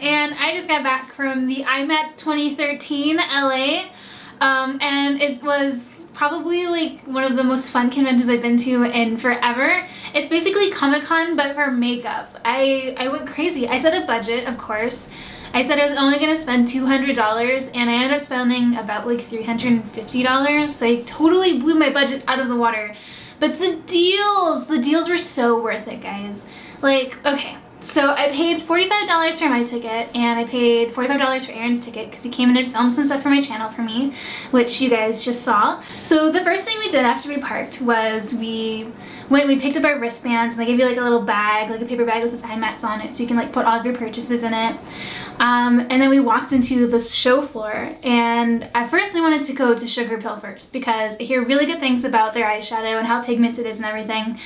and I just got back from the IMATS 2013 LA, and it was probably like one of the most fun conventions I've been to in forever. It's basically Comic-Con but for makeup. I went crazy. I set a budget, of course. I said I was only going to spend $200 and I ended up spending about like $350, so I totally blew my budget out of the water. But the deals were so worth it, guys. Like, okay, so I paid $45 for my ticket and I paid $45 for Aaron's ticket because he came in and filmed some stuff for my channel for me, which you guys just saw. So the first thing we did after we parked was we picked up our wristbands, and they give you like a little bag, like a paper bag that says IMATS on it, so you can like put all of your purchases in it. And then we walked into the show floor, and at first I wanted to go to Sugar Pill first because I hear really good things about their eyeshadow and how pigmented it is and everything.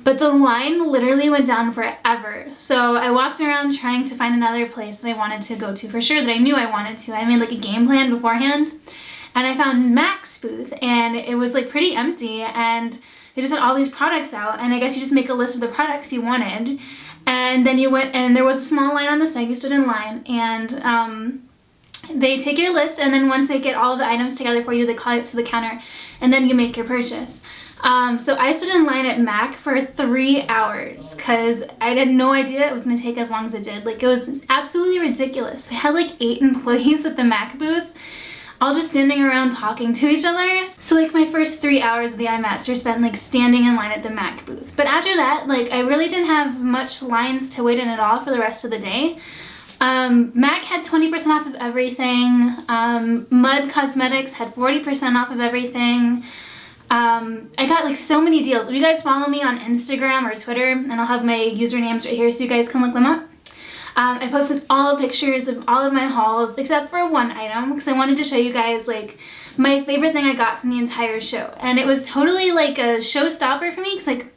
But the line literally went down forever. So I walked around trying to find another place that I wanted to go to for sure, that I knew I wanted to. I made like a game plan beforehand, and I found Mac's booth, and it was like pretty empty, and they just had all these products out, and I guess you just make a list of the products you wanted, and then you went, and there was a small line on the side. You stood in line, and they take your list, and then once they get all of the items together for you, they call you up to the counter, and then you make your purchase. So I stood in line at Mac for 3 hours because I had no idea it was going to take as long as it did. Like, it was absolutely ridiculous. I had like 8 employees at the Mac booth, all just standing around talking to each other. So like my first 3 hours of the IMATS were spent like standing in line at the Mac booth. But after that, like, I really didn't have much lines to wait in at all for the rest of the day. Mac had 20% off of everything. Mud Cosmetics had 40% off of everything. I got like so many deals. If you guys follow me on Instagram or Twitter, and I'll have my usernames right here so you guys can look them up. I posted all the pictures of all of my hauls except for one item because I wanted to show you guys like my favorite thing I got from the entire show. And it was totally like a showstopper for me because like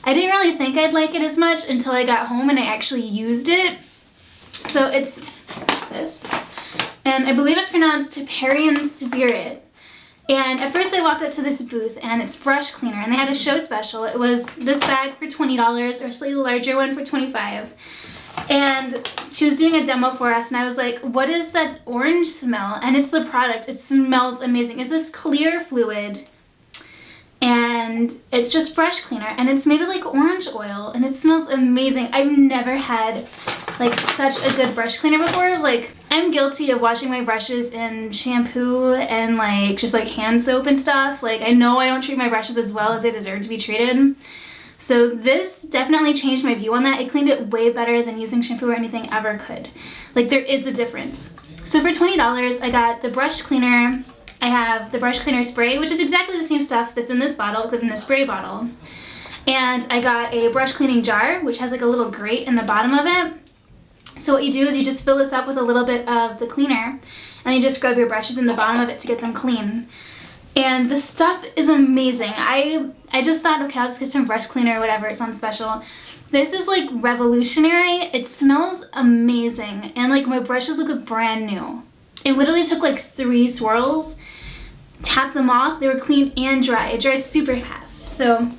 I didn't really think I'd like it as much until I got home and I actually used it. So it's this. And I believe it's pronounced Perry & Spirit. And at first I walked up to this booth and it's brush cleaner and they had a show special. It was this bag for $20 or a slightly larger one for $25. And she was doing a demo for us and I was like, what is that orange smell? And it's the product. It smells amazing. It's this clear fluid and it's just brush cleaner and it's made of like orange oil and it smells amazing. I've never had like such a good brush cleaner before. Like I'm guilty of washing my brushes in shampoo and like just like hand soap and stuff. Like I know I don't treat my brushes as well as they deserve to be treated. So this definitely changed my view on that. It cleaned it way better than using shampoo or anything ever could. Like there is a difference. So for $20 I got the brush cleaner. I have the brush cleaner spray, which is exactly the same stuff that's in this bottle except in the spray bottle. And I got a brush cleaning jar, which has like a little grate in the bottom of it. So what you do is you just fill this up with a little bit of the cleaner and you just scrub your brushes in the bottom of it to get them clean. And the stuff is amazing. I just thought, okay, I'll just get some brush cleaner or whatever, it's on special. This is like revolutionary. It smells amazing and like my brushes look brand new. It literally took like 3 swirls, tapped them off, they were clean and dry. It dries super fast. So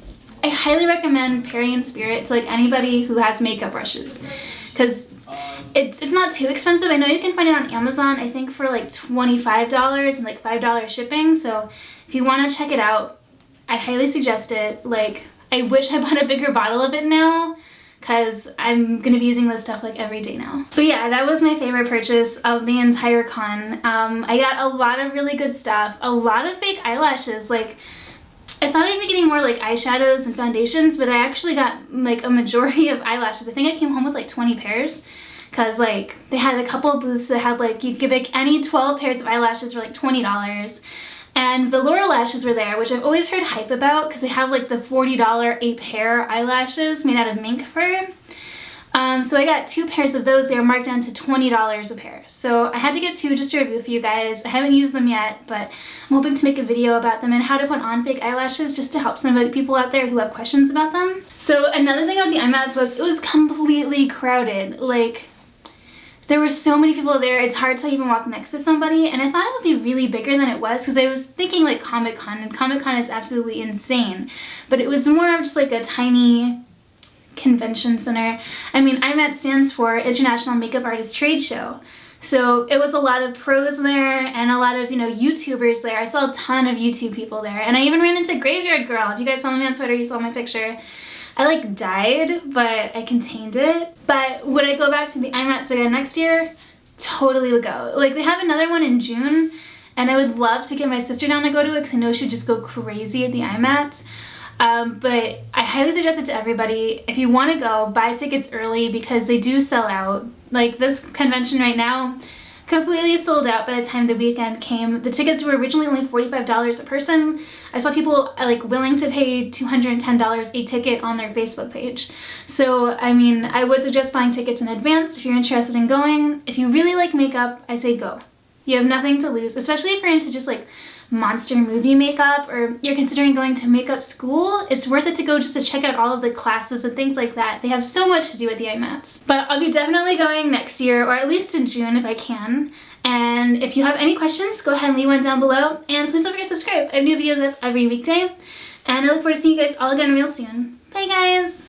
I highly recommend Perry & Spirit to like anybody who has makeup brushes because it's not too expensive. I know you can find it on Amazon, I think for like $25 and like $5 shipping. So if you want to check it out, I highly suggest it. Like I wish I bought a bigger bottle of it now because I'm going to be using this stuff like every day now. But yeah, that was my favorite purchase of the entire con. I got a lot of really good stuff, a lot of fake eyelashes. Like I thought I'd be getting more like eyeshadows and foundations, but I actually got like a majority of eyelashes. I think I came home with like 20 pairs because like they had a couple of booths that had like you could pick any 12 pairs of eyelashes for like $20. And velour lashes were there, which I've always heard hype about because they have like the $40 a pair eyelashes made out of mink fur. So I got 2 pairs of those. They were marked down to $20 a pair. So I had to get 2 just to review for you guys. I haven't used them yet, but I'm hoping to make a video about them and how to put on fake eyelashes just to help some people out there who have questions about them. So another thing about the IMATS was it was completely crowded. Like there were so many people there, it's hard to even walk next to somebody, and I thought it would be really bigger than it was because I was thinking like Comic-Con, and Comic-Con is absolutely insane, but it was more of just like a tiny convention center. I mean, IMATS stands for International Makeup Artist Trade Show, so it was a lot of pros there and a lot of, you know, YouTubers there. I saw a ton of YouTube people there, and I even ran into Graveyard Girl. If you guys follow me on Twitter, you saw my picture. I like died, but I contained it. But would I go back to the IMATS again next year? Totally would go. Like they have another one in June and I would love to get my sister down to go to it because I know she would just go crazy at the IMATS. But I highly suggest it to everybody. If you want to go, buy tickets early because they do sell out. Like this convention right now, completely sold out by the time the weekend came. The tickets were originally only $45 a person. I saw people like willing to pay $210 a ticket on their Facebook page. So I mean, I would suggest buying tickets in advance if you're interested in going. If you really like makeup, I say go. You have nothing to lose, especially if you're into just like monster movie makeup or you're considering going to makeup school. It's worth it to go just to check out all of the classes and things like that. They have so much to do at the IMATS. But I'll be definitely going next year, or at least in June if I can. And if you have any questions, go ahead and leave one down below. And please don't forget to subscribe. I have new videos up every weekday. And I look forward to seeing you guys all again real soon. Bye guys!